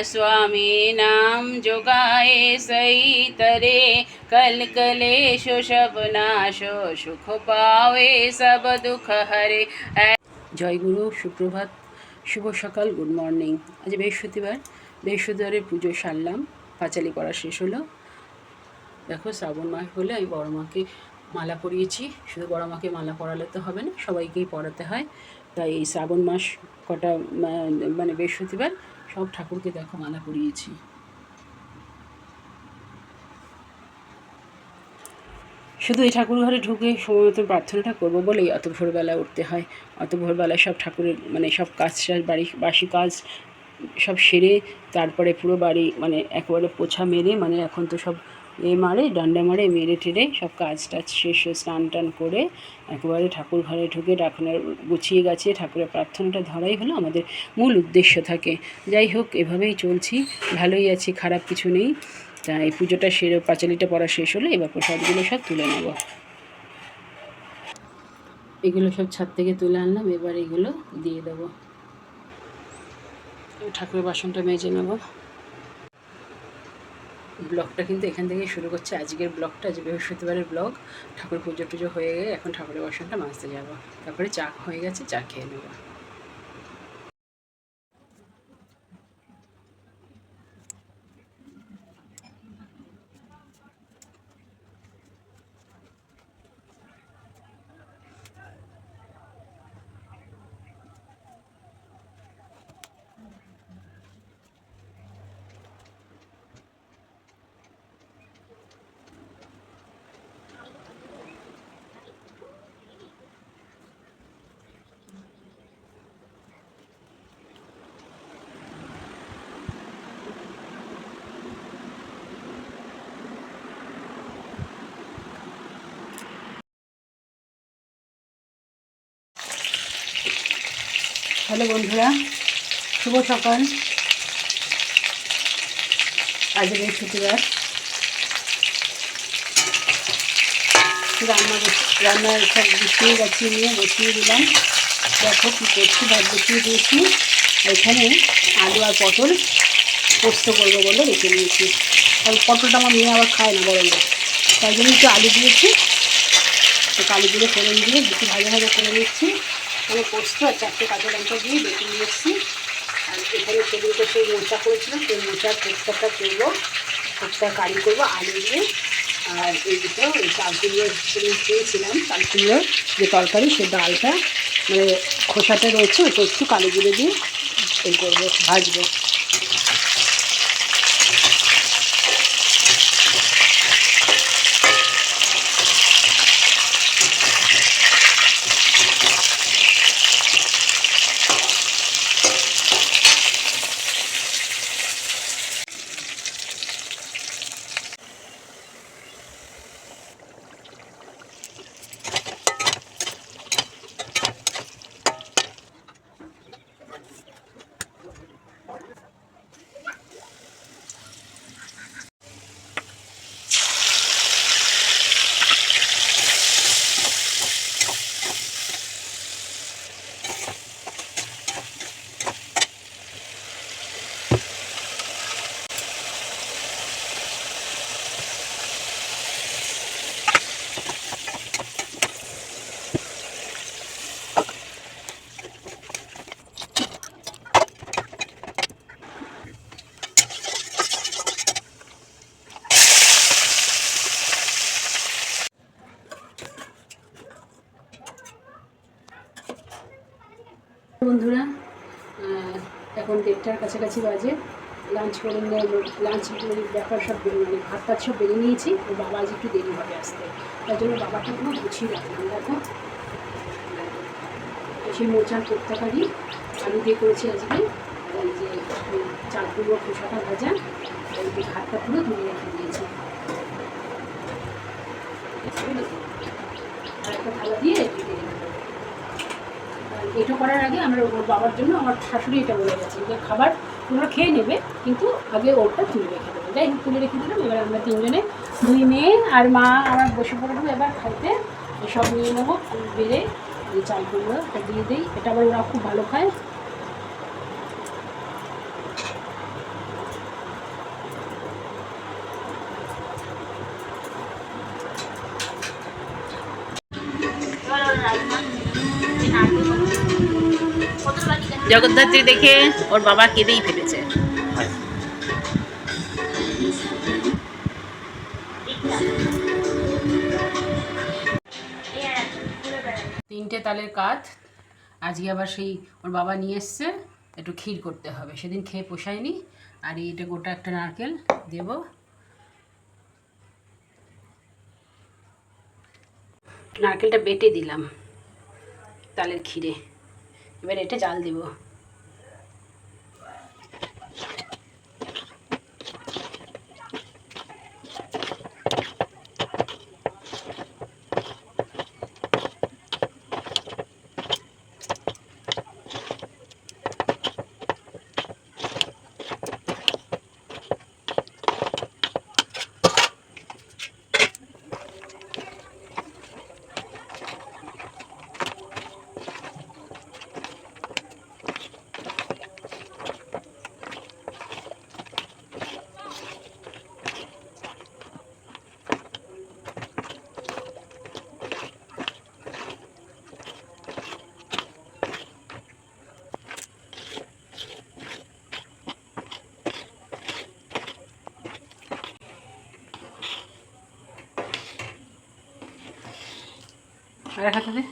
स्वामीनां जोगाए सही तरे कल कलेश सब नाशो सुख पावे सब दुख हरे। জয় গুরু, সুপ্রভাত, শুভ সকাল, গুড মর্নিং। আজ বৃহস্পতিবার, বৃহস্পতিবারের পুজো সারলাম, পাঁচালি পড়া শেষ হলো। দেখো শ্রাবণ মাস হলে আমি বড় মাকে মালা পরিয়েছি। শুধু বড় মাকে মালা পরালে তো হবে না, সবাইকেই পরাতে হয়। তাই এই শ্রাবণ মাস কটা মানে বৃহস্পতিবার সব ঠাকুরকে দেখো মালা পরিয়েছি। শুধু এই ঠাকুর ঘরে ঢুকে সময় মতো প্রার্থনাটা করবো বলেই অত ভোরবেলা উঠতে হয়। অত ভোরবেলায় সব ঠাকুরের সব কাজ বাড়ি বাসি কাজ সব সেরে তারপরে পুরো বাড়ি একেবারে পোছা মেরে এখন তো সব মারে, ডান্ডা মারে, মেরে টেরে সব কাজ টাজ শেষ, স্নান টান করে একেবারে ঠাকুর ঘরে ঢুকে ঠাকুরের গুছিয়ে গাছিয়ে ঠাকুরের প্রার্থনাটা ধরাই হলো আমাদের মূল উদ্দেশ্য থাকে। যাই হোক, এভাবেই চলছি, ভালোই আছি, খারাপ কিছু নেই। তা এই পুজোটা সেরে পাঁচালিটা পড়া শেষ হলো, এবার প্রসাদগুলো সব তুলে নেব। এগুলো সব ছাদ থেকে তুলে আনলাম, এবার এগুলো দিয়ে দেবো। ঠাকুরের বাসনটা মেজে নেব। ব্লগটা কিন্তু এখান থেকেই শুরু করছে, আজকের ব্লগটা, আজ বৃহস্পতিবারের ব্লগ। ঠাকুর পুজো টুজো হয়ে গিয়ে এখন ঠাকুরের বাসনটা মাজতে যাব, তারপরে চা হয়ে গেছে, চা খেয়ে নেব। হ্যালো বন্ধুরা, শুভ সকাল। আজ বৃহস্পতিবার, রান্নার সব গুছিয়ে গাছিয়ে নিয়ে বসিয়ে দিলাম। দেখো কী করছি, ভাত বসিয়ে দিয়েছি। এখানে আলু আর পটল পোস্ত করবো বলে রেখে নিয়েছি, কারণ পটলটা আমার মেয়ে আবার খায় না বড় লোক, তাই জন্য একটু আলু দিয়েছি। তো আলু দিয়ে ফোড়ন দিয়ে একটু ভাজা ভাজা করে নিচ্ছি। মানে পোস্ত আর 4টে কাঁচা লঙ্কা দিয়ে বেটে নিয়ে এসেছি। আর এখানে সেদিনকে সেই মোচা করেছিলাম, সেই মোচার পোস্তটা করবো, পোস্তার কারি করবো আলু দিয়ে। আর এই দুটো ওই চাল কুমড়ো খেয়েছিলাম, চাল কুমড়োর যে তরকারি, সে ডালটা খোসাটা রয়েছে, ওটা একটু কালো জিরে দিয়ে এই করবো, ভাজবো। বন্ধুরা, এখন 1:30টার কাছাকাছি বাজে। লাঞ্চ করে ব্যাপার সব ভাত টাত সব বেরিয়ে নিয়েছি। ওর বাবা আজ একটু দেরি হবে আসতে, তার জন্য বাবাকে কোনো গুছিয়ে রাখলাম। দেখো সেই মোচার কোপ্তাকারি আলু দিয়ে করেছি আজকে। এই যে চাল কুমড়ো খোসাটা ভাজা, এই যে ভাতটা পুরো ধুয়ে রেখে দিয়েছি। আর একটা থালা দিয়ে এটা করার আগে আমরা ওর বাবার জন্য আমার শাশুড়ি এটা বলে গেছে যে খাবার তোমরা খেয়ে নেবে, কিন্তু আগে ওরটা তুলে রেখে দেবে। যাই হোক, তুলে রেখে দিলাম। এবার আমরা তিনজনে, 2 মেয়ে আর মা, আমার বসে পড়ে দেবো এবার খাইতে। সব নিয়ে নেবো বেড়ে, চাল কুমড়োটা দিয়ে দিই। এটা আবার ওরা খুব ভালো খায়। জগদ্ধাত্রী দেখে ওর বাবা কেঁদেই ফেলেছে। তিনটে তালের কাঠ আজকে আবার সেই ওর বাবা নিয়ে এসছে, একটু ক্ষীর করতে হবে, সেদিন খেয়ে পোষায়নি। আর এটা গোটা একটা নারকেল দেব। নারকেলটা বেটে দিলাম তালের ক্ষীরে, এবার এটা জাল দেব। আর এক হাতে দে।